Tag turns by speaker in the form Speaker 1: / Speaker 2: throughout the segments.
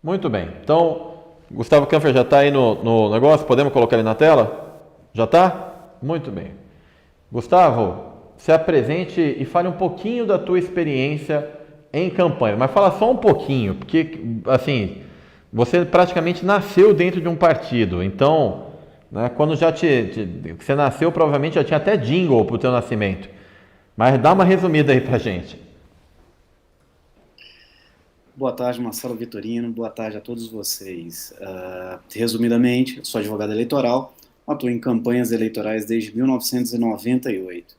Speaker 1: Muito bem. Então, Gustavo Kanfer já está aí no negócio? Podemos colocar ele na tela? Já está? Muito bem. Gustavo, se apresente e fale um pouquinho da tua experiência em campanha, mas fala só um pouquinho, porque assim, você praticamente nasceu dentro de um partido, então, né, quando você nasceu, provavelmente já tinha até jingle para o teu nascimento. Mas dá uma resumida aí pra gente.
Speaker 2: Boa tarde, Marcelo Vitorino. Boa tarde a todos vocês. Resumidamente, eu sou advogado eleitoral, atuo em campanhas eleitorais desde 1998.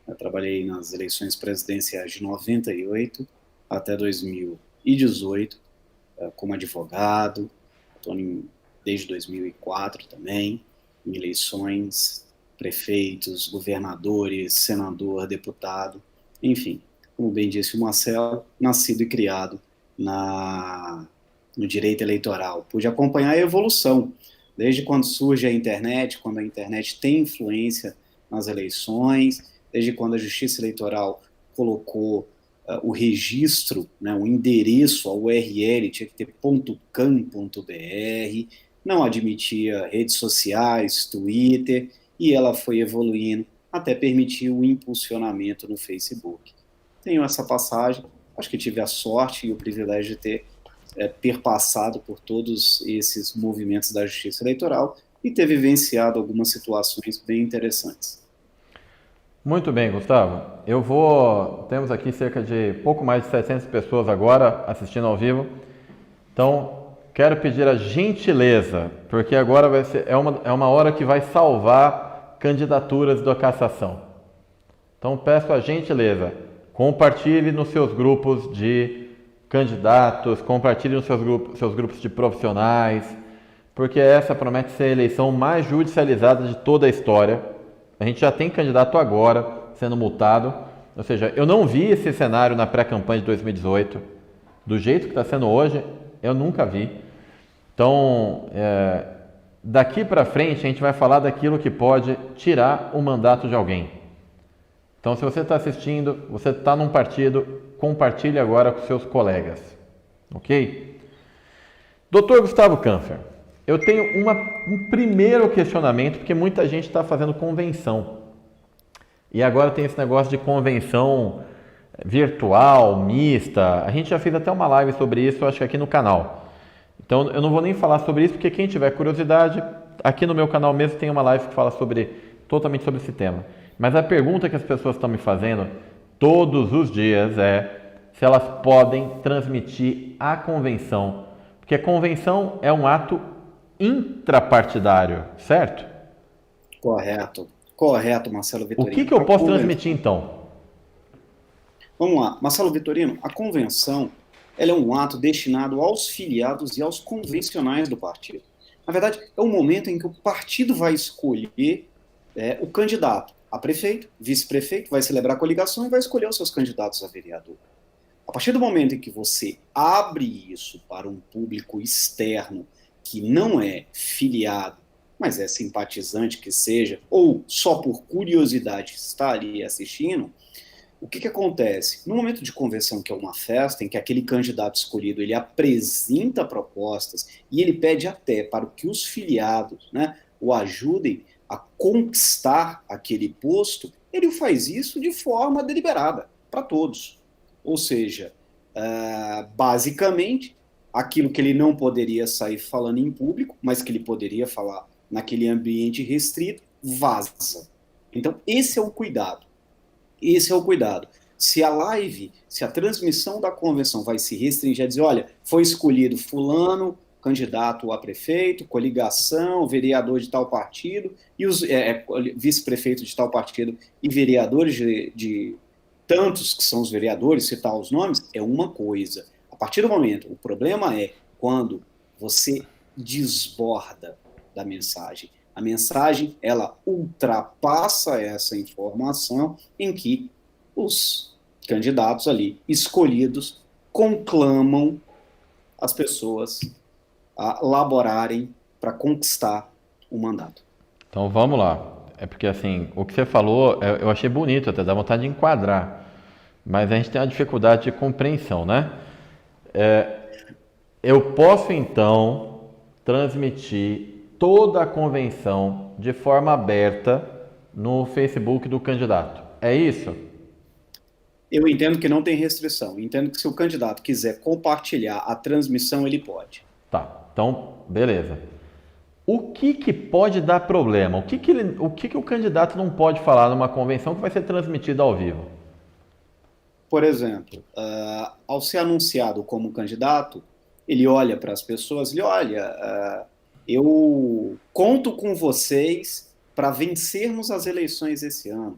Speaker 2: Eu trabalhei nas eleições presidenciais de 98 até 2018 como advogado, desde 2004 também, em eleições, prefeitos, governadores, senador, deputado, enfim, como bem disse o Marcelo, nascido e criado na, no direito eleitoral. Pude acompanhar a evolução, desde quando surge a internet, quando a internet tem influência nas eleições, desde quando a Justiça Eleitoral colocou o registro, né, o endereço, a URL tinha que ter .com.br, não admitia redes sociais, Twitter, e ela foi evoluindo até permitir o impulsionamento no Facebook. Tenho essa passagem, acho que tive a sorte e o privilégio de ter perpassado por todos esses movimentos da Justiça Eleitoral e ter vivenciado algumas situações bem interessantes.
Speaker 1: Muito bem, Gustavo. Temos aqui cerca de pouco mais de 700 pessoas agora assistindo ao vivo. Então, quero pedir a gentileza, porque agora é uma hora que vai salvar candidaturas da cassação. Então, peço a gentileza, compartilhe nos seus grupos de candidatos, compartilhe nos seus grupos de profissionais, porque essa promete ser a eleição mais judicializada de toda a história. A gente já tem candidato agora sendo multado, ou seja, eu não vi esse cenário na pré-campanha de 2018, do jeito que está sendo hoje, eu nunca vi. Então, daqui para frente a gente vai falar daquilo que pode tirar o mandato de alguém. Então, se você está assistindo, você está num partido, compartilhe agora com seus colegas, ok? Doutor Gustavo Kanfer, eu tenho um primeiro questionamento, porque muita gente está fazendo convenção. E agora tem esse negócio de convenção virtual, mista. A gente já fez até uma live sobre isso, acho que aqui no canal. Então eu não vou nem falar sobre isso, porque quem tiver curiosidade, aqui no meu canal mesmo tem uma live que fala totalmente sobre esse tema. Mas a pergunta que as pessoas estão me fazendo todos os dias é se elas podem transmitir a convenção. Porque a convenção é um ato intrapartidário, certo?
Speaker 2: Correto, correto, Marcelo
Speaker 1: O que
Speaker 2: Vitorino.
Speaker 1: que eu posso transmitir então?
Speaker 2: Vamos lá, Marcelo Vitorino, a convenção ela é um ato destinado aos filiados e aos convencionais do partido. Na verdade, é o momento em que o partido vai escolher o candidato a prefeito, vice-prefeito, vai celebrar a coligação e vai escolher os seus candidatos a vereador. A partir do momento em que você abre isso para um público externo que não é filiado, mas é simpatizante que seja, ou só por curiosidade está ali assistindo, o que acontece? No momento de convenção, que é uma festa, em que aquele candidato escolhido ele apresenta propostas e ele pede até para que os filiados, né, o ajudem a conquistar aquele posto, ele faz isso de forma deliberada, para todos. Ou seja, basicamente, aquilo que ele não poderia sair falando em público, mas que ele poderia falar naquele ambiente restrito, vaza. Então, esse é o cuidado. Esse é o cuidado. Se a live, se a transmissão da convenção vai se restringir a dizer, olha, foi escolhido fulano, candidato a prefeito, coligação, vereador de tal partido, e os vice-prefeito de tal partido e vereadores de tantos que são os vereadores, citar os nomes, é uma coisa. A partir do momento, o problema é quando você desborda da mensagem. A mensagem, ela ultrapassa essa informação em que os candidatos ali, escolhidos, conclamam as pessoas a laborarem para conquistar o mandato.
Speaker 1: Então vamos lá. É porque assim, o que você falou, eu achei bonito, até dá vontade de enquadrar. Mas a gente tem uma dificuldade de compreensão, né? Eu posso então transmitir toda a convenção de forma aberta no Facebook do candidato. É isso?
Speaker 2: Eu entendo que não tem restrição. Entendo que se o candidato quiser compartilhar a transmissão, ele pode.
Speaker 1: Tá. Então, beleza. O que que pode dar problema? O que o candidato não pode falar numa convenção que vai ser transmitida ao vivo?
Speaker 2: Por exemplo, ao ser anunciado como candidato, ele olha para as pessoas, ele olha, eu conto com vocês para vencermos as eleições esse ano.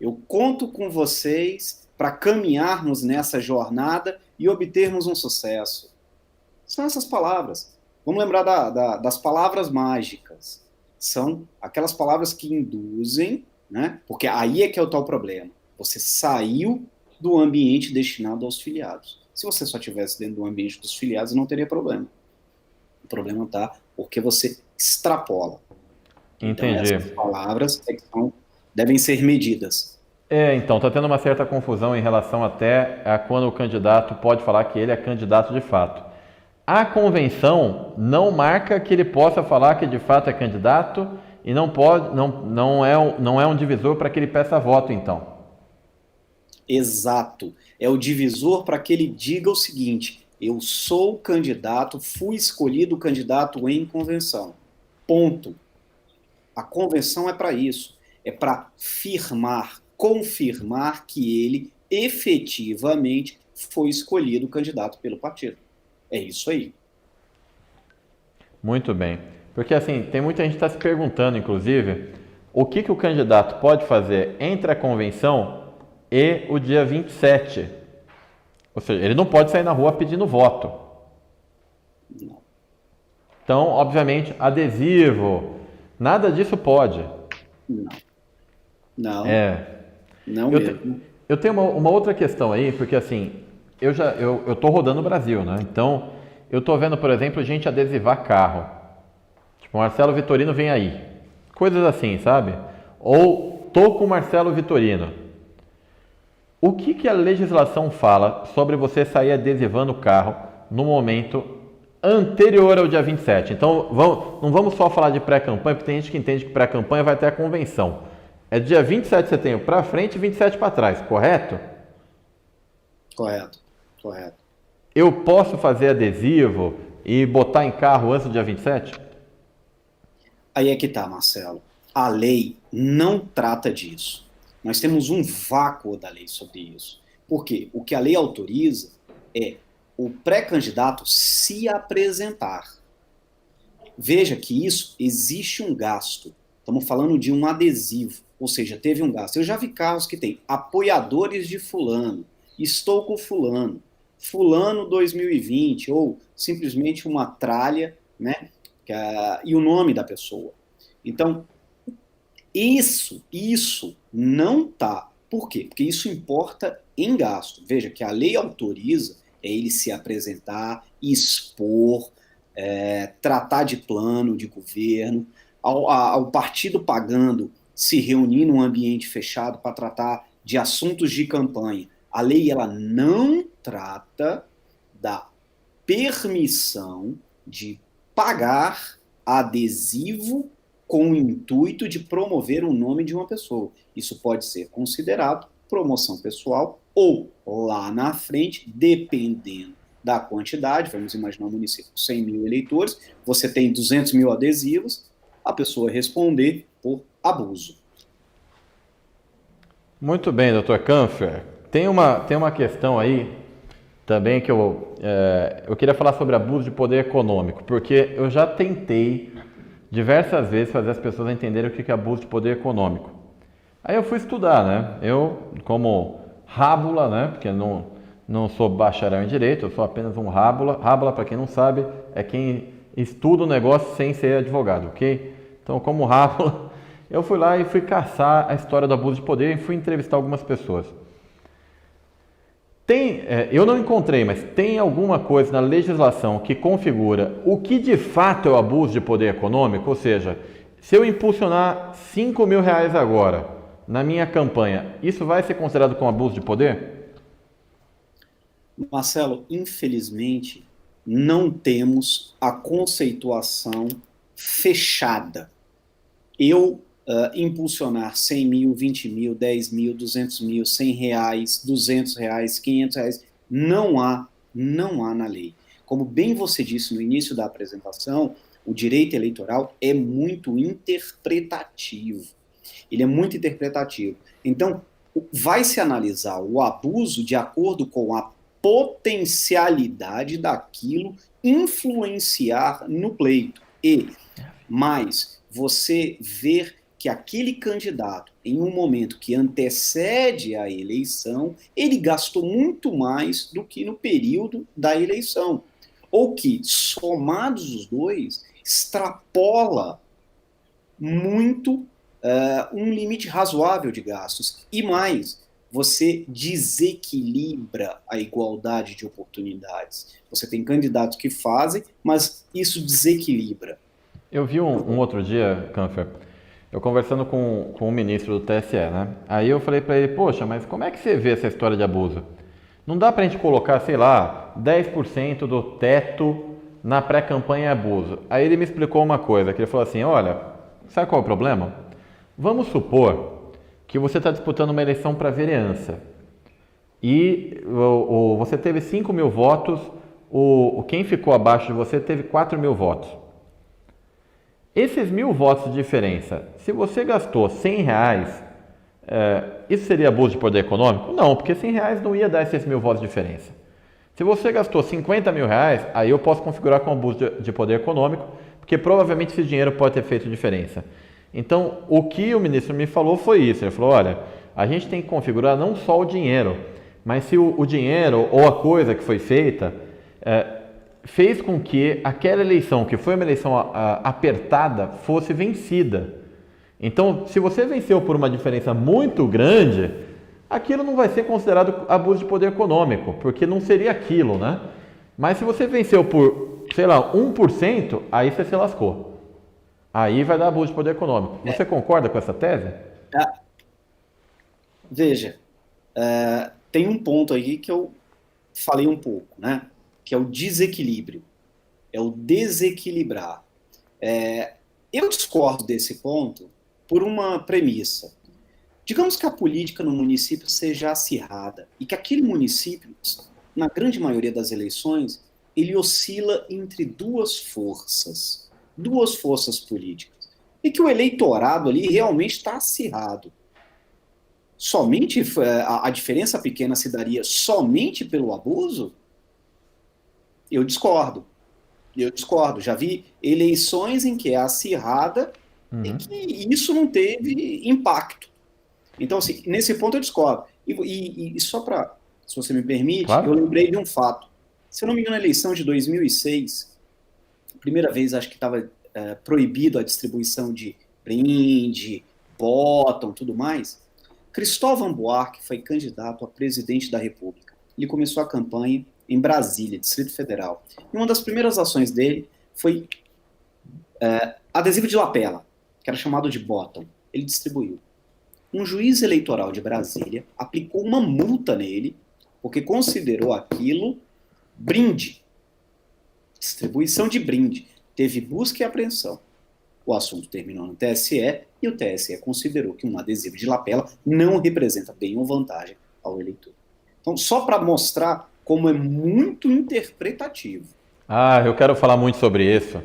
Speaker 2: Eu conto com vocês para caminharmos nessa jornada e obtermos um sucesso. São essas palavras. Vamos lembrar das palavras mágicas. São aquelas palavras que induzem, né? Porque aí é que é o tal problema. Você saiu do ambiente destinado aos filiados. Se você só estivesse dentro do ambiente dos filiados, não teria problema. O problema está porque você extrapola. Então,
Speaker 1: Entendi.
Speaker 2: essas palavras devem ser medidas.
Speaker 1: Então, está tendo uma certa confusão em relação até a quando o candidato pode falar que ele é candidato de fato. A convenção não marca que ele possa falar que de fato é candidato e não é um divisor para que ele peça voto, então.
Speaker 2: Exato. É o divisor para que ele diga o seguinte: eu sou candidato, fui escolhido candidato em convenção. Ponto. A convenção é para isso. É para confirmar que ele efetivamente foi escolhido candidato pelo partido. É isso aí.
Speaker 1: Muito bem. Porque assim, tem muita gente que está se perguntando, inclusive, o que o candidato pode fazer entre a convenção e o dia 27. Ou seja, ele não pode sair na rua pedindo voto.
Speaker 2: Não.
Speaker 1: Então, obviamente, adesivo, nada disso pode.
Speaker 2: Não. Não.
Speaker 1: É.
Speaker 2: Não
Speaker 1: Eu,
Speaker 2: mesmo.
Speaker 1: eu tenho uma outra questão aí, porque assim, eu tô rodando o Brasil, né? Então, eu tô vendo, por exemplo, gente adesivar carro. Tipo, Marcelo Vitorino vem aí. Coisas assim, sabe? Ou tô com o Marcelo Vitorino. O que a legislação fala sobre você sair adesivando o carro no momento anterior ao dia 27? Então, não vamos só falar de pré-campanha, porque tem gente que entende que pré-campanha vai ter a convenção. É dia 27 de setembro para frente e 27 para trás, correto?
Speaker 2: Correto. Correto.
Speaker 1: Eu posso fazer adesivo e botar em carro antes do dia 27?
Speaker 2: Aí é que tá, Marcelo. A lei não trata disso. Nós temos um vácuo da lei sobre isso. Por quê? O que a lei autoriza é o pré-candidato se apresentar. Veja que isso existe um gasto. Estamos falando de um adesivo, ou seja, teve um gasto. Eu já vi carros que tem apoiadores de fulano, estou com fulano, fulano 2020, ou simplesmente uma tralha, né? E o nome da pessoa. Então, isso não tá. Por quê? Porque isso importa em gasto. Veja que a lei autoriza ele se apresentar, expor, tratar de plano de governo, ao partido pagando se reunir num ambiente fechado para tratar de assuntos de campanha. A lei ela não trata da permissão de pagar adesivo com o intuito de promover o nome de uma pessoa. Isso pode ser considerado promoção pessoal ou, lá na frente, dependendo da quantidade, vamos imaginar um município com 100 mil eleitores, você tem 200 mil adesivos, a pessoa responder por abuso.
Speaker 1: Muito bem, Dr. Kampfer. Tem uma questão aí também que eu queria falar sobre abuso de poder econômico, porque eu já tentei diversas vezes fazer as pessoas entenderem o que é abuso de poder econômico. Aí eu fui estudar, né? Eu, como rábula, né? Porque não sou bacharel em direito, eu sou apenas um rábula. Rábula, para quem não sabe, é quem estuda o negócio sem ser advogado, ok? Então, como rábula, eu fui lá e fui caçar a história do abuso de poder e fui entrevistar algumas pessoas. Eu não encontrei, mas tem alguma coisa na legislação que configura o que de fato é o abuso de poder econômico? Ou seja, se eu impulsionar R$5.000 agora na minha campanha, isso vai ser considerado como abuso de poder?
Speaker 2: Marcelo, infelizmente, não temos a conceituação fechada. Eu impulsionar 100 mil, 20 mil, 10 mil, 200 mil, 100 reais, 200 reais, 500 reais, não há na lei. Como bem você disse no início da apresentação, o direito eleitoral é muito interpretativo. Ele é muito interpretativo. Então, vai se analisar o abuso de acordo com a potencialidade daquilo influenciar no pleito. E, mais, você ver que aquele candidato, em um momento que antecede a eleição, ele gastou muito mais do que no período da eleição. Ou que, somados os dois, extrapola muito um limite razoável de gastos. E mais, você desequilibra a igualdade de oportunidades. Você tem candidatos que fazem, mas isso desequilibra.
Speaker 1: Eu vi um outro dia, Canfer, eu conversando com o ministro do TSE, né? Aí eu falei para ele, poxa, mas como é que você vê essa história de abuso? Não dá pra gente colocar, sei lá, 10% do teto na pré-campanha abuso. Aí ele me explicou uma coisa, que ele falou assim, olha, sabe qual é o problema? Vamos supor que você está disputando uma eleição para vereança e você teve 5 mil votos, quem ficou abaixo de você teve 4 mil votos. Esses 1.000 votos de diferença, se você gastou 100 reais, isso seria abuso de poder econômico? Não, porque 100 reais não ia dar esses 1.000 votos de diferença. Se você gastou 50 mil reais, aí eu posso configurar como abuso de poder econômico, porque provavelmente esse dinheiro pode ter feito diferença. Então, o que o ministro me falou foi isso. Ele falou, olha, a gente tem que configurar não só o dinheiro, mas se o dinheiro ou a coisa que foi feita fez com que aquela eleição, que foi uma eleição apertada, fosse vencida. Então, se você venceu por uma diferença muito grande, aquilo não vai ser considerado abuso de poder econômico, porque não seria aquilo, né? Mas se você venceu por, sei lá, 1%, aí você se lascou. Aí vai dar abuso de poder econômico. Você concorda com essa tese?
Speaker 2: Veja, tem um ponto aí que eu falei um pouco, né? Que é o desequilíbrio. É o desequilibrar. Eu discordo desse ponto por uma premissa. Digamos que a política no município seja acirrada e que aquele município, na grande maioria das eleições, ele oscila entre duas forças políticas, e que o eleitorado ali realmente está acirrado. Somente a diferença pequena se daria somente pelo abuso? Eu discordo. Já vi eleições em que é acirrada e que isso não teve impacto. Então, assim, nesse ponto eu discordo. E só para, se você me permite, claro, eu lembrei de um fato. Se eu não me engano, na eleição de 2006, a primeira vez acho que estava proibido a distribuição de brinde, bottom, tudo mais. Cristóvão Buarque foi candidato a presidente da República. Ele começou a campanha em Brasília, Distrito Federal. E uma das primeiras ações dele foi adesivo de lapela, que era chamado de bottom. Ele distribuiu. Um juiz eleitoral de Brasília aplicou uma multa nele, porque considerou aquilo brinde. Distribuição de brinde. Teve busca e apreensão. O assunto terminou no TSE e o TSE considerou que um adesivo de lapela não representa bem ou vantagem ao eleitor. Então, só para mostrar como é muito interpretativo.
Speaker 1: Eu quero falar muito sobre isso,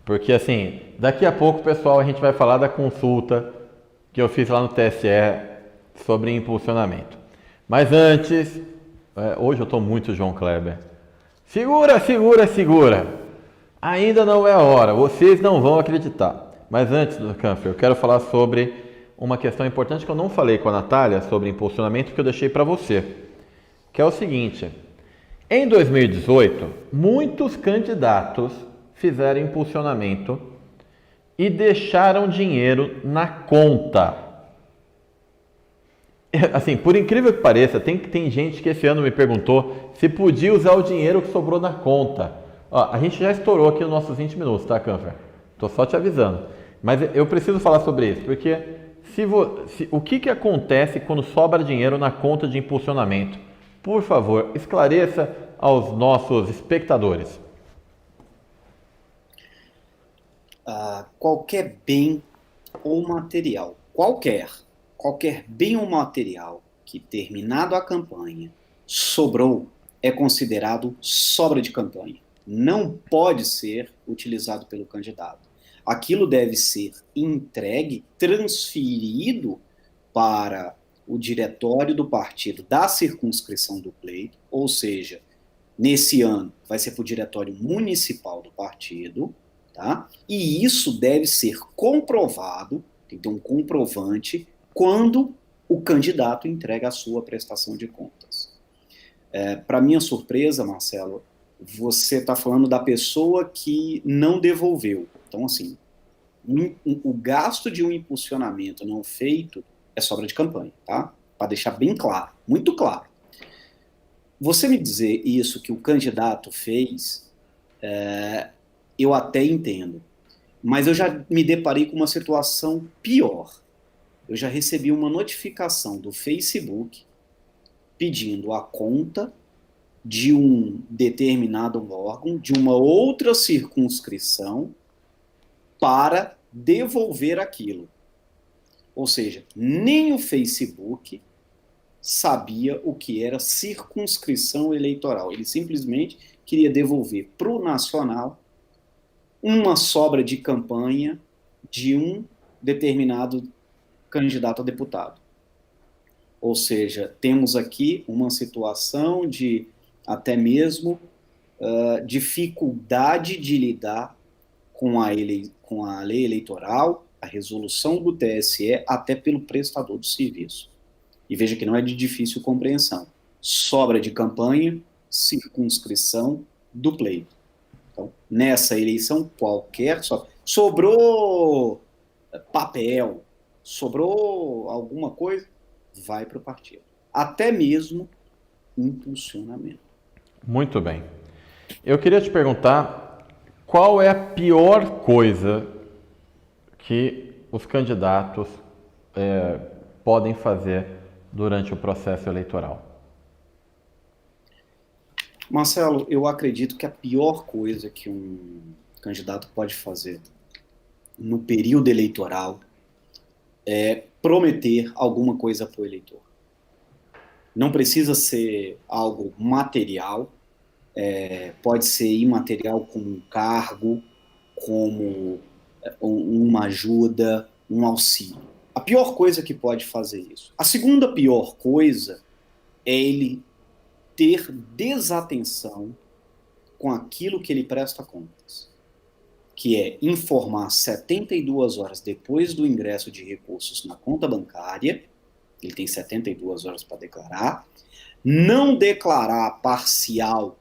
Speaker 1: porque assim, daqui a pouco, pessoal, a gente vai falar da consulta que eu fiz lá no TSE sobre impulsionamento. Mas antes, hoje eu estou muito João Kleber. Segura! Ainda não é a hora, vocês não vão acreditar. Mas antes, Canfer, eu quero falar sobre uma questão importante que eu não falei com a Natália sobre impulsionamento, que eu deixei para você. Que é o seguinte, em 2018, muitos candidatos fizeram impulsionamento e deixaram dinheiro na conta. Assim, por incrível que pareça, tem gente que esse ano me perguntou se podia usar o dinheiro que sobrou na conta. A gente já estourou aqui os nossos 20 minutos, tá, Canfer? Tô só te avisando. Mas eu preciso falar sobre isso, porque o que acontece quando sobra dinheiro na conta de impulsionamento? Por favor, esclareça aos nossos espectadores.
Speaker 2: Qualquer bem ou material, qualquer bem ou material que, terminado a campanha, sobrou, é considerado sobra de campanha. Não pode ser utilizado pelo candidato. Aquilo deve ser entregue, transferido para o diretório do partido da circunscrição do pleito, ou seja, nesse ano vai ser para o diretório municipal do partido, tá? E isso deve ser comprovado, tem que ter um comprovante, quando o candidato entrega a sua prestação de contas. Para minha surpresa, Marcelo, você está falando da pessoa que não devolveu. Então, assim, o gasto de um impulsionamento não feito é sobra de campanha, tá? Para deixar bem claro, muito claro. Você me dizer isso que o candidato fez, eu até entendo. Mas eu já me deparei com uma situação pior. Eu já recebi uma notificação do Facebook pedindo a conta de um determinado órgão, de uma outra circunscrição, para devolver aquilo. Ou seja, nem o Facebook sabia o que era circunscrição eleitoral. Ele simplesmente queria devolver para o nacional uma sobra de campanha de um determinado candidato a deputado. Ou seja, temos aqui uma situação de até mesmo dificuldade de lidar com a lei eleitoral, a resolução do TSE, até pelo prestador do serviço. E veja que não é de difícil compreensão. Sobra de campanha, circunscrição do pleito. Então, nessa eleição, sobrou papel, sobrou alguma coisa, vai para o partido. Até mesmo impulsionamento.
Speaker 1: Muito bem. Eu queria te perguntar qual é a pior coisa que os candidatos podem fazer durante o processo eleitoral.
Speaker 2: Marcelo, eu acredito que a pior coisa que um candidato pode fazer no período eleitoral é prometer alguma coisa para o eleitor. Não precisa ser algo material, pode ser imaterial, como um cargo, como uma ajuda, um auxílio. A pior coisa que pode fazer isso. A segunda pior coisa é ele ter desatenção com aquilo que ele presta contas, que é informar 72 horas depois do ingresso de recursos na conta bancária, ele tem 72 horas para declarar, não declarar parcial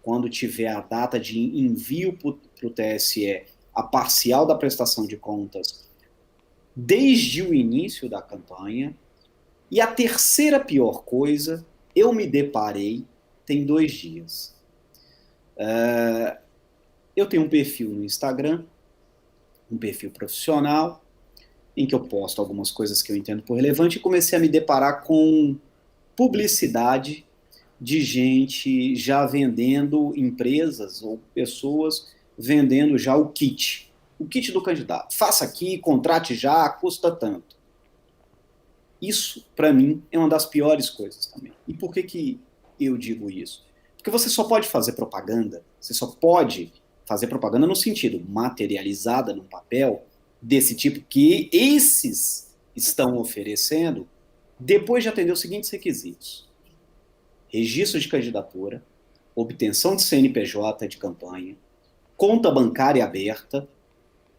Speaker 2: quando tiver a data de envio para o TSE, a parcial da prestação de contas, desde o início da campanha. E a terceira pior coisa, eu me deparei tem 2 dias. Eu tenho um perfil no Instagram, um perfil profissional, em que eu posto algumas coisas que eu entendo por relevante, e comecei a me deparar com publicidade de gente já vendendo, empresas ou pessoas vendendo já o kit do candidato. Faça aqui, contrate já, custa tanto. Isso, para mim, é uma das piores coisas também. E por que eu digo isso? Porque você só pode fazer propaganda, você só pode fazer propaganda no sentido materializada num papel desse tipo que esses estão oferecendo, depois de atender os seguintes requisitos: registro de candidatura, obtenção de CNPJ de campanha, conta bancária aberta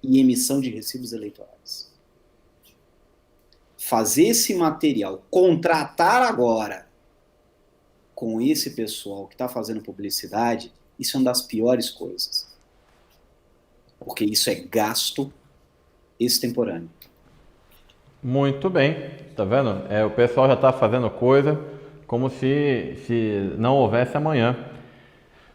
Speaker 2: e emissão de recibos eleitorais. Fazer esse material, contratar agora com esse pessoal que está fazendo publicidade, isso é uma das piores coisas. Porque isso é gasto extemporâneo.
Speaker 1: Muito bem, tá vendo? O pessoal já está fazendo coisa como se não houvesse amanhã.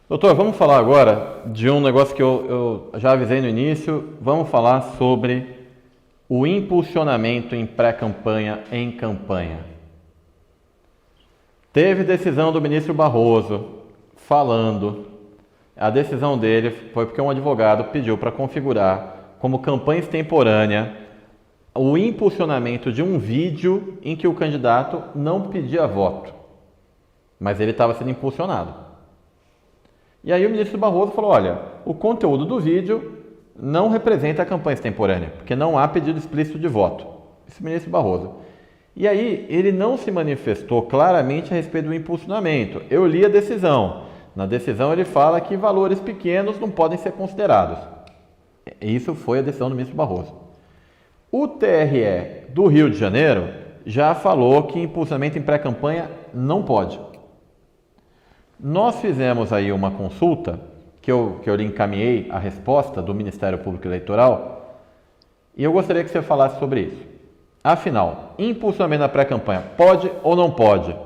Speaker 1: Doutor, vamos falar agora de um negócio que eu já avisei no início. Vamos falar sobre o impulsionamento em pré-campanha, em campanha. Teve decisão do ministro Barroso falando. A decisão dele foi porque um advogado pediu para configurar como campanha extemporânea o impulsionamento de um vídeo em que o candidato não pedia voto, mas ele estava sendo impulsionado. E aí o ministro Barroso falou, olha, o conteúdo do vídeo não representa a campanha extemporânea, porque não há pedido explícito de voto. Esse ministro Barroso. E aí ele não se manifestou claramente a respeito do impulsionamento. Eu li a decisão. Na decisão ele fala que valores pequenos não podem ser considerados. Isso foi a decisão do ministro Barroso. O TRE do Rio de Janeiro já falou que impulsionamento em pré-campanha não pode. Nós fizemos aí uma consulta, que eu lhe encaminhei a resposta do Ministério Público Eleitoral, e eu gostaria que você falasse sobre isso. Afinal, impulsionamento na pré-campanha pode ou não pode?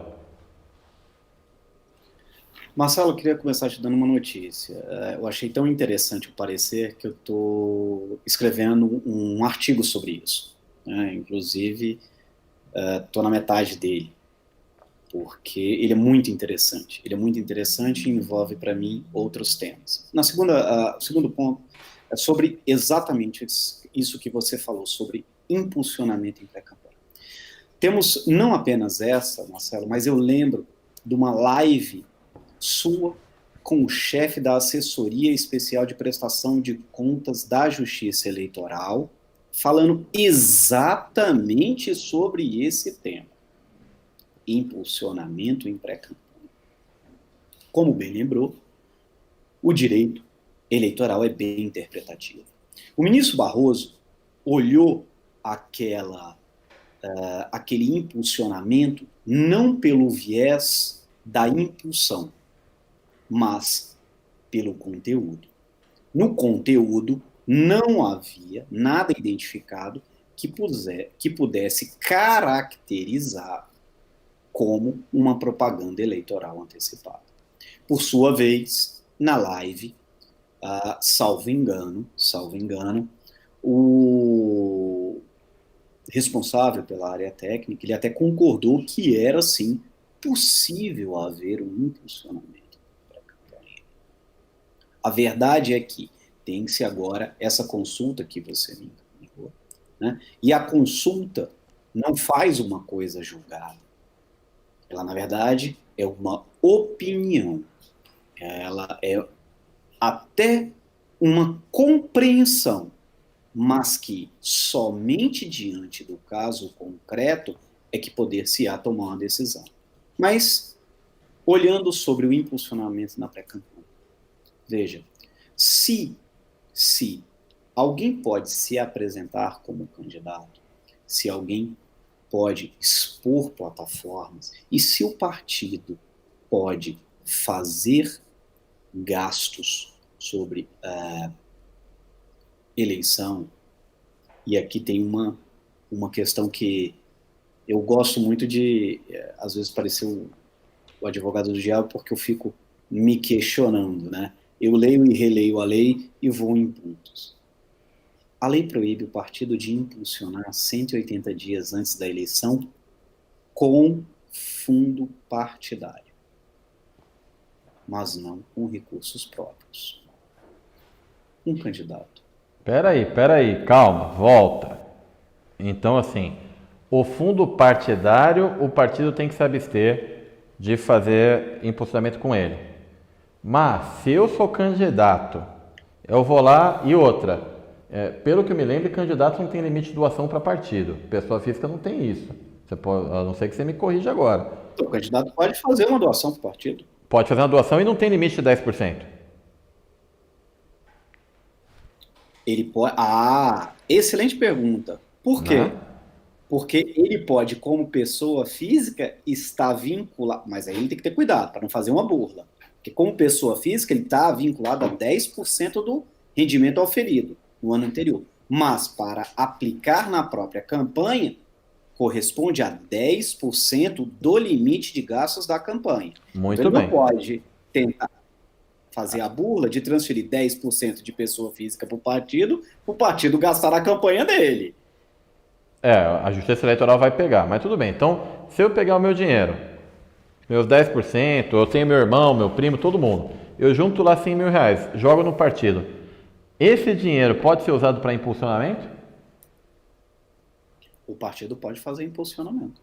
Speaker 2: Marcelo, eu queria começar te dando uma notícia. Eu achei tão interessante o parecer que eu estou escrevendo um artigo sobre isso. Inclusive, estou na metade dele, porque ele é muito interessante. Ele é muito interessante e envolve, para mim, outros temas. O segundo ponto é sobre exatamente isso que você falou, sobre impulsionamento em pré-campanha. Temos não apenas essa, Marcelo, mas eu lembro de uma live sua com o chefe da Assessoria Especial de Prestação de Contas da Justiça Eleitoral, falando exatamente sobre esse tema. Impulsionamento em pré-campanha. Como bem lembrou, o direito eleitoral é bem interpretativo. O ministro Barroso olhou aquele impulsionamento não pelo viés da impulsão, mas pelo conteúdo. No conteúdo, não havia nada identificado que pudesse caracterizar como uma propaganda eleitoral antecipada. Por sua vez, na live, salvo engano, o responsável pela área técnica, ele até concordou que era, sim, possível haver um impulsionamento para a campanha. A verdade é que tem-se agora essa consulta que você me encaminhou, né? E a consulta não faz uma coisa julgada. Ela, na verdade, é uma opinião. Ela é até uma compreensão, mas que somente diante do caso concreto é que poder-se-á tomar uma decisão. Mas, olhando sobre o impulsionamento na pré-campanha, veja, se alguém pode se apresentar como candidato, se alguém pode expor plataformas, e se o partido pode fazer gastos sobre eleição, e aqui tem uma questão que eu gosto muito de, às vezes, parecer o advogado do diabo, porque eu fico me questionando, né? Eu leio e releio a lei e vou em pontos. A lei proíbe o partido de impulsionar 180 dias antes da eleição com fundo partidário, mas não com recursos próprios. Um candidato.
Speaker 1: Peraí, calma, volta. Então, assim, o fundo partidário, o partido tem que se abster de fazer impulsionamento com ele. Mas, se eu sou candidato, eu vou lá e outra. Pelo que eu me lembro, candidato não tem limite de doação para partido. Pessoa física não tem isso. Você pode, a não ser que você me corrija agora.
Speaker 2: O candidato pode fazer uma doação para o partido.
Speaker 1: Pode fazer uma doação e não tem limite de 10%.
Speaker 2: Ele pode... excelente pergunta. Por quê? Porque ele pode, como pessoa física, estar vinculado... Mas aí ele tem que ter cuidado para não fazer uma burla. Porque como pessoa física, ele está vinculado a 10% do rendimento auferido no ano anterior. Mas para aplicar na própria campanha, corresponde a 10% do limite de gastos da campanha.
Speaker 1: Muito
Speaker 2: então, ele
Speaker 1: bem.
Speaker 2: não pode tentar fazer a burla de transferir 10% de pessoa física para o partido gastar na campanha dele.
Speaker 1: A Justiça Eleitoral vai pegar, mas tudo bem. Então, se eu pegar o meu dinheiro, meus 10%, eu tenho meu irmão, meu primo, todo mundo. Eu junto lá 100 mil reais, jogo no partido. Esse dinheiro pode ser usado para impulsionamento?
Speaker 2: O partido pode fazer impulsionamento.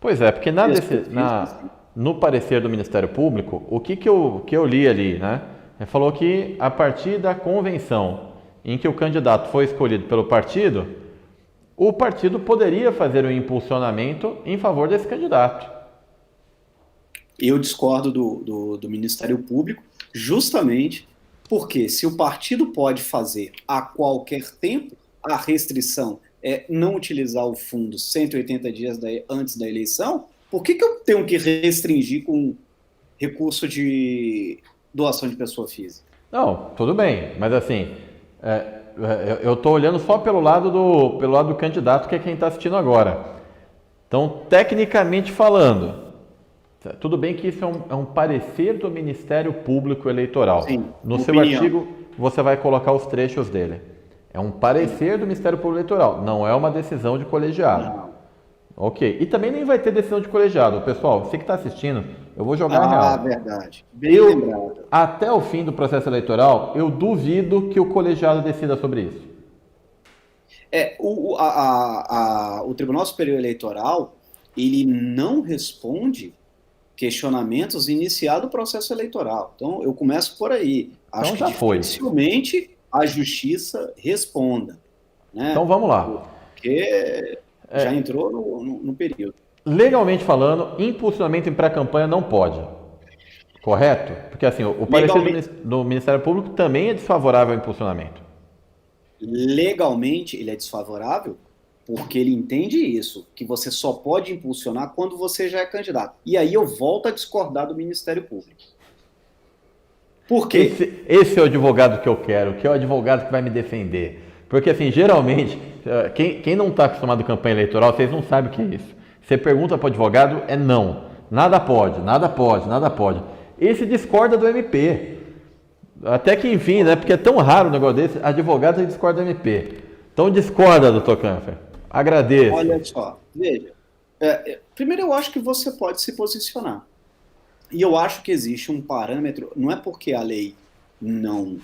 Speaker 1: Pois é, porque
Speaker 2: Desconfio, sim.
Speaker 1: no parecer do Ministério Público, o que eu li ali, né? Ele falou que a partir da convenção em que o candidato foi escolhido pelo partido, o partido poderia fazer um impulsionamento em favor desse candidato.
Speaker 2: Eu discordo do Ministério Público, justamente porque se o partido pode fazer a qualquer tempo, a restrição é não utilizar o fundo 180 dias antes da eleição, por que eu tenho que restringir com recurso de doação de pessoa física?
Speaker 1: Não, tudo bem, mas assim, eu estou olhando só pelo lado do candidato, que é quem está assistindo agora. Então, tecnicamente falando, tudo bem que isso é um parecer do Ministério Público Eleitoral.
Speaker 2: Sim,
Speaker 1: No seu
Speaker 2: opinião.
Speaker 1: artigo, você vai colocar os trechos dele. É um parecer do Ministério Público Eleitoral, não é uma decisão de colegiado.
Speaker 2: Não.
Speaker 1: Ok. E também nem vai ter decisão de colegiado. Pessoal, você que está assistindo, eu vou jogar a
Speaker 2: Ah,
Speaker 1: real.
Speaker 2: verdade. Bem lembrado.
Speaker 1: Até o fim do processo eleitoral, eu duvido que o colegiado decida sobre isso.
Speaker 2: O Tribunal Superior Eleitoral, ele não responde questionamentos iniciado o processo eleitoral. Então, eu começo por aí. Acho
Speaker 1: Então
Speaker 2: que
Speaker 1: já foi.
Speaker 2: dificilmente a justiça responda, né?
Speaker 1: Então vamos lá.
Speaker 2: Porque já entrou no período.
Speaker 1: Legalmente falando, impulsionamento em pré-campanha não pode. Correto? Porque assim, o parecer do Ministério Público também é desfavorável ao impulsionamento.
Speaker 2: Legalmente, ele é desfavorável porque ele entende isso, que você só pode impulsionar quando você já é candidato. E aí eu volto a discordar do Ministério Público. Por quê?
Speaker 1: Esse é o advogado que eu quero, que é o advogado que vai me defender. Porque assim, geralmente, quem não está acostumado com campanha eleitoral, vocês não sabem o que é isso. Você pergunta para o advogado, é não. Nada pode, nada pode, nada pode. Esse discorda do MP. Até que enfim, né? Porque é tão raro um negócio desse, advogado discorda do MP. Então discorda, doutor Kanfer. Agradeço.
Speaker 2: Olha só, veja. Primeiro, eu acho que você pode se posicionar. E eu acho que existe um parâmetro, não é porque a lei não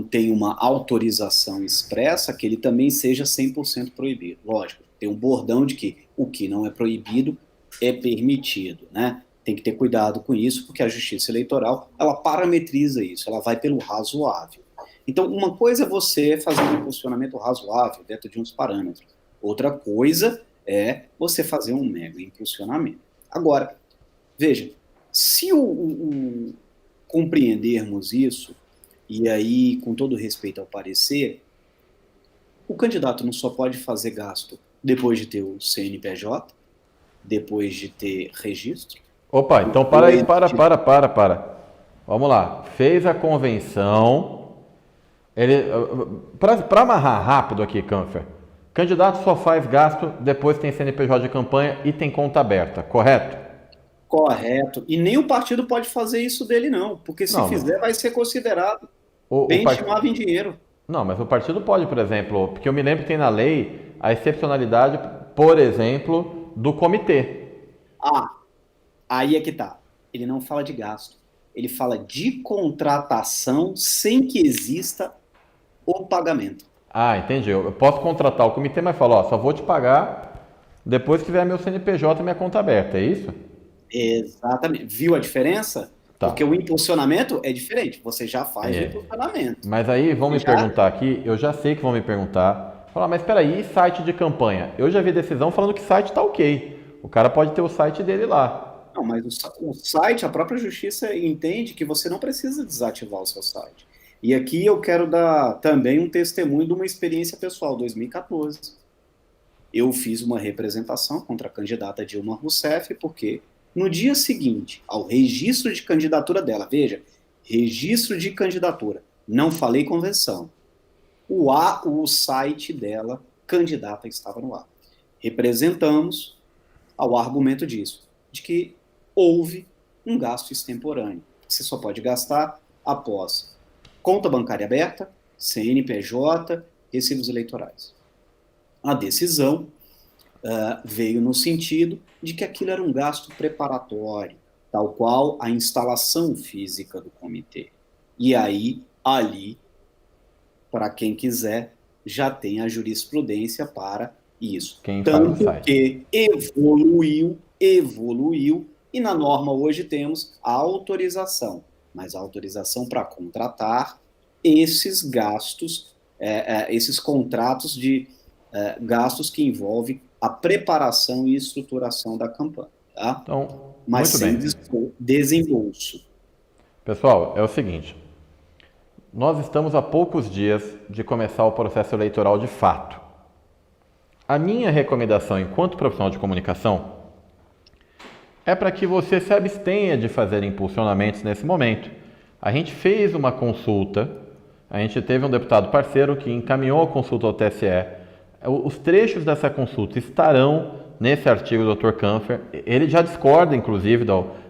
Speaker 2: tem uma autorização expressa que ele também seja 100% proibido. Lógico, tem um bordão de que o que não é proibido é permitido, né? Tem que ter cuidado com isso, porque a justiça eleitoral, ela parametriza isso, ela vai pelo razoável. Então, uma coisa é você fazer um impulsionamento razoável dentro de uns parâmetros. Outra coisa é você fazer um mega impulsionamento. Agora, veja, se compreendermos isso, e aí, com todo respeito ao parecer, o candidato não só pode fazer gasto depois de ter o CNPJ, depois de ter registro.
Speaker 1: Opa, então para aí, para. Vamos lá. Fez a convenção. Para amarrar rápido aqui, Kanfer, candidato só faz gasto depois que tem CNPJ de campanha e tem conta aberta, correto?
Speaker 2: Correto. E nem o partido pode fazer isso dele, não. Porque se fizer, vai ser considerado bem estimado em dinheiro.
Speaker 1: Não, mas o partido pode, por exemplo, porque eu me lembro que tem na lei a excepcionalidade, por exemplo, do comitê.
Speaker 2: Aí é que tá. Ele não fala de gasto. Ele fala de contratação sem que exista o pagamento.
Speaker 1: Entendi. Eu posso contratar o comitê, mas falar, só vou te pagar depois que tiver meu CNPJ e minha conta aberta, é isso?
Speaker 2: Exatamente. Viu a diferença?
Speaker 1: Tá.
Speaker 2: Porque o impulsionamento é diferente. Você já faz o impulsionamento.
Speaker 1: Mas aí vão me perguntar aqui, eu já sei que vão me perguntar, falar, mas espera aí, e site de campanha? Eu já vi decisão falando que site está ok. O cara pode ter o site dele lá.
Speaker 2: Não, mas o site, a própria justiça entende que você não precisa desativar o seu site. E aqui eu quero dar também um testemunho de uma experiência pessoal, 2014. Eu fiz uma representação contra a candidata Dilma Rousseff, porque no dia seguinte ao registro de candidatura dela, veja, registro de candidatura, não falei convenção, o site dela, candidata, estava no ar. Representamos ao argumento disso, de que houve um gasto extemporâneo. Você só pode gastar após conta bancária aberta, CNPJ, recibos eleitorais. A decisão veio no sentido de que aquilo era um gasto preparatório, tal qual a instalação física do comitê. E aí, ali, para quem quiser, já tem a jurisprudência para isso.
Speaker 1: Quem faz o
Speaker 2: Tanto
Speaker 1: site.
Speaker 2: que evoluiu, e na norma hoje temos a autorização, mas a autorização para contratar esses gastos, esses contratos de gastos que envolvem a preparação e estruturação da campanha, tá?
Speaker 1: Então,
Speaker 2: Mas
Speaker 1: muito
Speaker 2: sem
Speaker 1: bem.
Speaker 2: desembolso.
Speaker 1: Pessoal, é o seguinte, nós estamos a poucos dias de começar o processo eleitoral de fato. A minha recomendação enquanto profissional de comunicação é para que você se abstenha de fazer impulsionamentos nesse momento. A gente fez uma consulta, a gente teve um deputado parceiro que encaminhou a consulta ao TSE. Os trechos dessa consulta estarão nesse artigo do Dr. Kampfer. Ele já discorda, inclusive,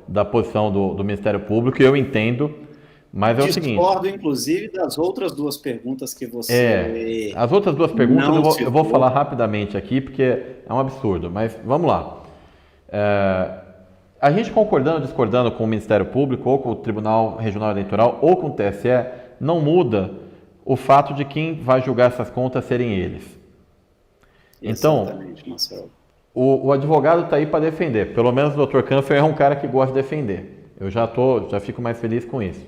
Speaker 1: da posição do Ministério Público, e eu entendo, mas é o seguinte...
Speaker 2: Discordo, inclusive, das outras duas perguntas que você...
Speaker 1: As outras duas perguntas eu vou
Speaker 2: citou.
Speaker 1: falar rapidamente aqui, porque é um absurdo, mas vamos lá. A gente concordando ou discordando com o Ministério Público, ou com o Tribunal Regional Eleitoral, ou com o TSE, não muda o fato de quem vai julgar essas contas serem eles. Então,
Speaker 2: Exatamente, Marcelo.
Speaker 1: o advogado está aí para defender. Pelo menos o Dr. Kampfer é um cara que gosta de defender. Eu já fico mais feliz com isso.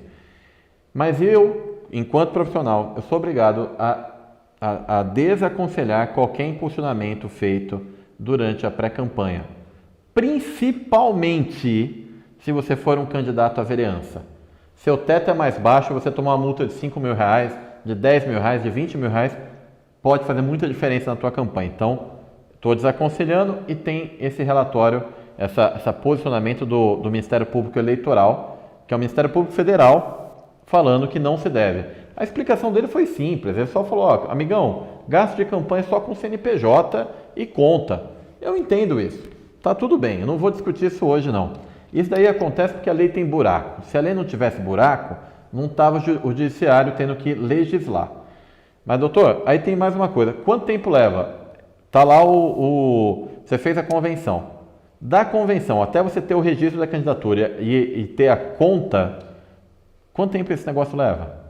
Speaker 1: Mas eu, enquanto profissional, eu sou obrigado a desaconselhar qualquer impulsionamento feito durante a pré-campanha. Principalmente se você for um candidato à vereança. Seu teto é mais baixo, você tomar uma multa de R$5.000, de R$10.000, de R$20.000, pode fazer muita diferença na tua campanha. Então, estou desaconselhando, e tem esse relatório, esse posicionamento do Ministério Público Eleitoral, que é o Ministério Público Federal, falando que não se deve. A explicação dele foi simples, ele só falou, ó, amigão, gasto de campanha só com CNPJ e conta. Eu entendo isso, tá tudo bem, eu não vou discutir isso hoje não. Isso daí acontece porque a lei tem buraco. Se a lei não tivesse buraco, não estava o judiciário tendo que legislar. Mas doutor, aí tem mais uma coisa, quanto tempo leva? Tá lá você fez a convenção. Da convenção até você ter o registro da candidatura e ter a conta, quanto tempo esse negócio leva?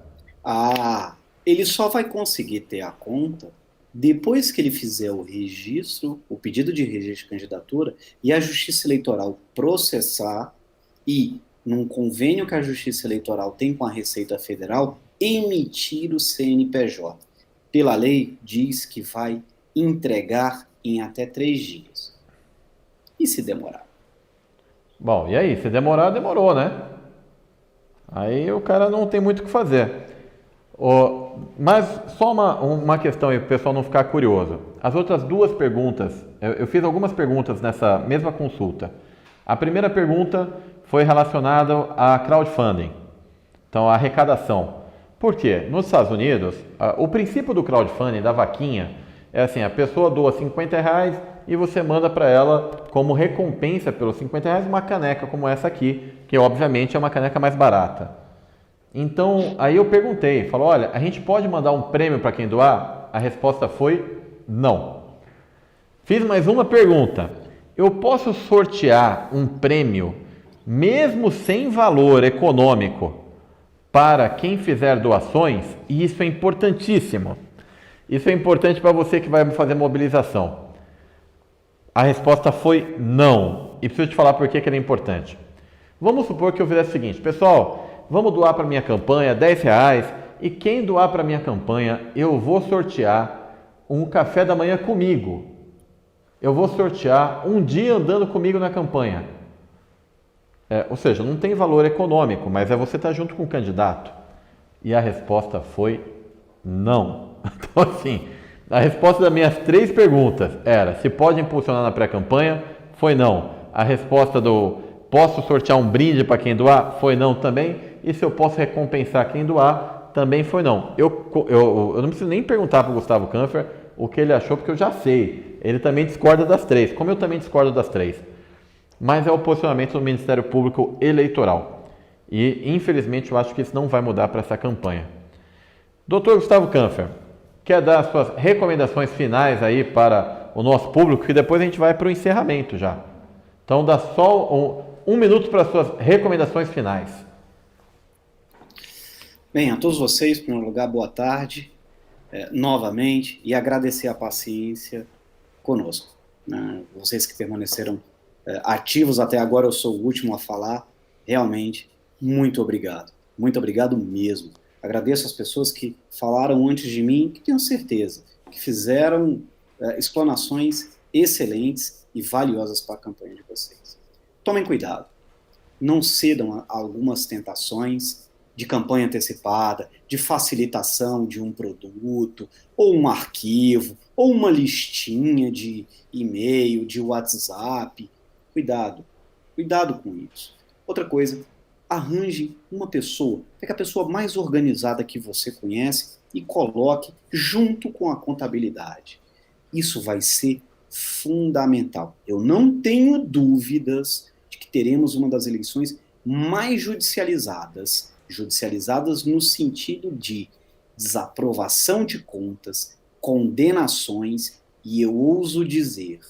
Speaker 2: Ele só vai conseguir ter a conta depois que ele fizer o registro, o pedido de registro de candidatura, e a Justiça Eleitoral processar, e, num convênio que a Justiça Eleitoral tem com a Receita Federal, emitir o CNPJ. Pela lei, diz que vai entregar em até 3 dias. E se demorar?
Speaker 1: Bom, e aí? Se demorar, demorou, né? Aí o cara não tem muito o que fazer. Mas só uma questão aí para o pessoal não ficar curioso. As outras duas perguntas, eu fiz algumas perguntas nessa mesma consulta. A primeira pergunta foi relacionada a crowdfunding, então a arrecadação. Por quê? Nos Estados Unidos, o princípio do crowdfunding, da vaquinha, é assim, a pessoa doa R$50 e você manda para ela como recompensa pelos R$50 uma caneca como essa aqui, que obviamente é uma caneca mais barata. Então, aí eu perguntei, falou, olha, a gente pode mandar um prêmio para quem doar? A resposta foi não. Fiz mais uma pergunta, eu posso sortear um prêmio, mesmo sem valor econômico, para quem fizer doações? E isso é importantíssimo. Isso é importante para você que vai fazer mobilização. A resposta foi não. E preciso te falar por que ele é importante. Vamos supor que eu fizesse o seguinte, pessoal, vamos doar para minha campanha R$10 e quem doar para minha campanha, eu vou sortear um café da manhã comigo. Eu vou sortear um dia andando comigo na campanha. Ou seja, não tem valor econômico, mas é você estar junto com o candidato. E a resposta foi não. Então, assim, a resposta das minhas 3 perguntas era se pode impulsionar na pré-campanha, foi não. A resposta do posso sortear um brinde para quem doar, foi não também. E se eu posso recompensar quem doar, também foi não. Eu não preciso nem perguntar para o Gustavo Kampfer o que ele achou, porque eu já sei. Ele também discorda das 3, como eu também discordo das 3. Mas é o posicionamento do Ministério Público Eleitoral. E, infelizmente, eu acho que isso não vai mudar para essa campanha. Dr. Gustavo Kampfer, quer dar as suas recomendações finais aí para o nosso público, que depois a gente vai para o encerramento já. Então dá só um minuto para as suas recomendações finais.
Speaker 2: Bem, a todos vocês, em primeiro lugar, boa tarde, novamente, e agradecer a paciência conosco. Vocês que permaneceram ativos até agora, eu sou o último a falar, realmente, muito obrigado mesmo. Agradeço as pessoas que falaram antes de mim, que tenho certeza, que fizeram explanações excelentes e valiosas para a campanha de vocês. Tomem cuidado, não cedam a algumas tentações de campanha antecipada, de facilitação de um produto, ou um arquivo, ou uma listinha de e-mail, de WhatsApp. Cuidado com isso. Outra coisa, arranje uma pessoa, pega a pessoa mais organizada que você conhece e coloque junto com a contabilidade. Isso vai ser fundamental. Eu não tenho dúvidas de que teremos uma das eleições mais judicializadas no sentido de desaprovação de contas, condenações e, eu ouso dizer,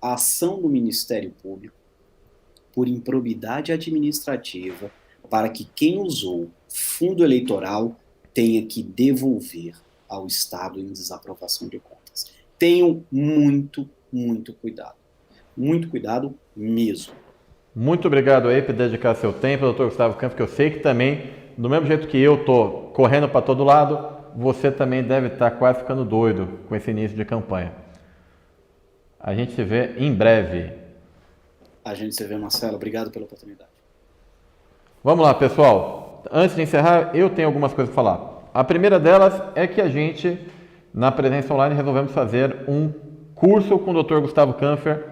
Speaker 2: a ação do Ministério Público por improbidade administrativa para que quem usou fundo eleitoral tenha que devolver ao Estado em desaprovação de contas. Tenham muito cuidado. Muito cuidado mesmo.
Speaker 1: Muito obrigado aí por dedicar seu tempo, doutor Gustavo Campos, que eu sei que também, do mesmo jeito que eu estou correndo para todo lado, você também deve estar quase ficando doido com esse início de campanha. A gente se vê em breve.
Speaker 2: A gente se vê, Marcelo. Obrigado pela oportunidade.
Speaker 1: Vamos lá, pessoal. Antes de encerrar, eu tenho algumas coisas para falar. A primeira delas é que a gente, na presença online, resolvemos fazer um curso com o Dr. Gustavo Kampfer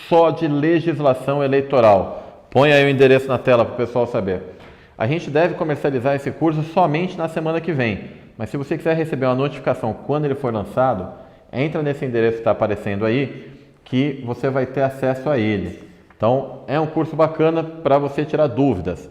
Speaker 1: só de legislação eleitoral. Põe aí o endereço na tela para o pessoal saber. A gente deve comercializar esse curso somente na semana que vem, mas se você quiser receber uma notificação quando ele for lançado, entra nesse endereço que está aparecendo aí, que você vai ter acesso a ele. Então, é um curso bacana para você tirar dúvidas.